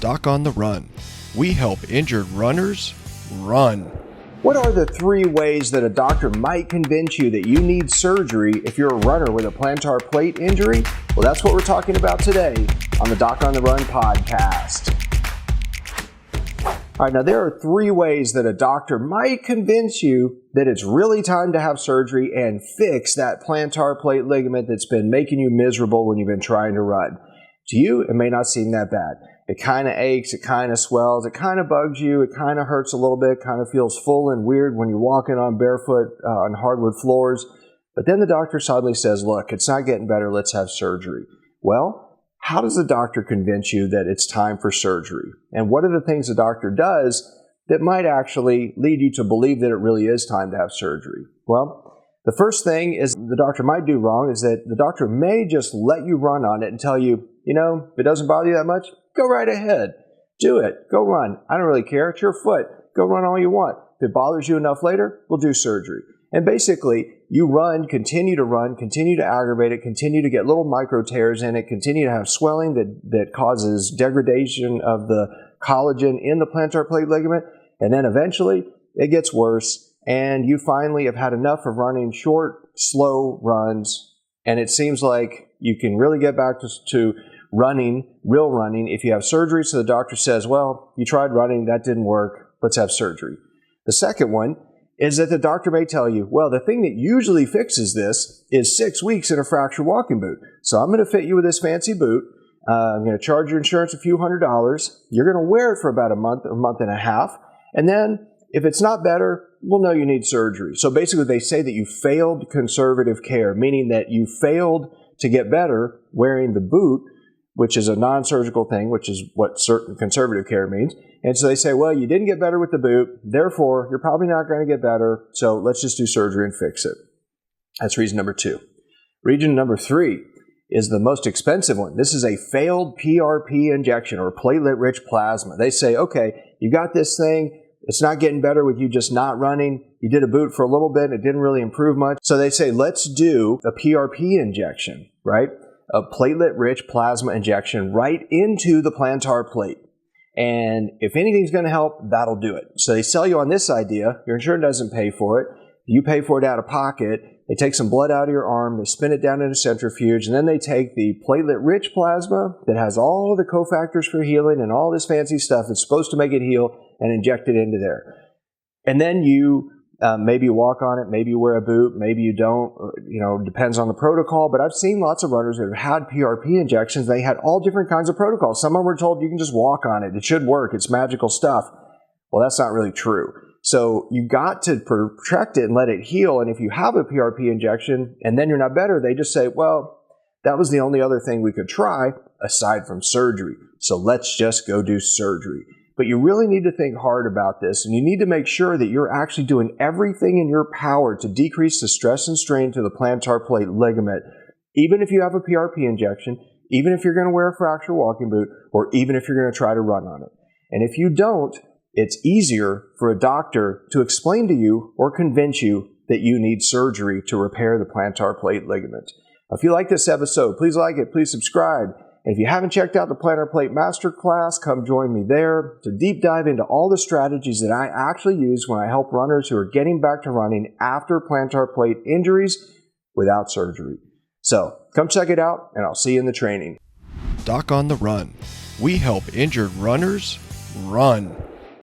Doc on the Run. We help injured runners run. What are the 3 ways that a doctor might convince you that you need surgery if you're a runner with a plantar plate injury? Well, that's what we're talking about today on the Doc on the Run podcast. All right, now there are 3 ways that a doctor might convince you that it's really time to have surgery and fix that plantar plate ligament that's been making you miserable when you've been trying to run. To you, it may not seem that bad. It kind of aches, it kind of swells, it kind of bugs you, it kind of hurts a little bit, kind of feels full and weird when you're walking on barefoot on hardwood floors. But then the doctor suddenly says, look, it's not getting better, let's have surgery. Well, how does the doctor convince you that it's time for surgery? And what are the things the doctor does that might actually lead you to believe that it really is time to have surgery? Well, the first thing is the doctor might do wrong is that the doctor may just let you run on it and tell you, if it doesn't bother you that much, go right ahead. Do it. Go run. I don't really care. It's your foot. Go run all you want. If it bothers you enough later, we'll do surgery. And basically, you continue to aggravate it, continue to get little micro tears in it, continue to have swelling that causes degradation of the collagen in the plantar plate ligament, and then eventually it gets worse, and you finally have had enough of running short, slow runs, and it seems like you can really get back to real running, if you have surgery. So the doctor says, well, you tried running, that didn't work, let's have surgery. The second one is that the doctor may tell you, well, the thing that usually fixes this is 6 weeks in a fracture walking boot. So I'm going to fit you with this fancy boot. I'm going to charge your insurance a few $100s. You're going to wear it for about a month or month and a half. And then if it's not better, we'll know you need surgery. So basically they say that you failed conservative care, meaning that you failed to get better wearing the boot, which is a non-surgical thing, which is what certain conservative care means. And so they say, well, you didn't get better with the boot, therefore you're probably not going to get better, so let's just do surgery and fix it. That's reason number 2. Reason number 3 is the most expensive one. This is a failed PRP injection or platelet-rich plasma. They say, okay, you got this thing, it's not getting better with you just not running. You did a boot for a little bit, it didn't really improve much. So they say, let's do a PRP injection, right? A platelet-rich plasma injection right into the plantar plate. And if anything's going to help, that'll do it. So they sell you on this idea. Your insurance doesn't pay for it. You pay for it out of pocket. They take some blood out of your arm. They spin it down in a centrifuge. And then they take the platelet-rich plasma that has all the cofactors for healing and all this fancy stuff that's supposed to make it heal and inject it into there. And then you maybe you walk on it, maybe you wear a boot, maybe you don't, depends on the protocol. But I've seen lots of runners that have had PRP injections. They had all different kinds of protocols. Some of them were told you can just walk on it. It should work. It's magical stuff. Well, that's not really true. So you got to protect it and let it heal. And if you have a PRP injection and then you're not better, they just say, well, that was the only other thing we could try aside from surgery. So let's just go do surgery. But you really need to think hard about this, and you need to make sure that you're actually doing everything in your power to decrease the stress and strain to the plantar plate ligament, even if you have a PRP injection, even if you're going to wear a fracture walking boot, or even if you're going to try to run on it. And if you don't, it's easier for a doctor to explain to you or convince you that you need surgery to repair the plantar plate ligament. If you like this episode, please like it, please subscribe. And if you haven't checked out the Plantar Plate Masterclass, come join me there to deep dive into all the strategies that I actually use when I help runners who are getting back to running after plantar plate injuries without surgery. So come check it out, and I'll see you in the training. Doc on the Run. We help injured runners run.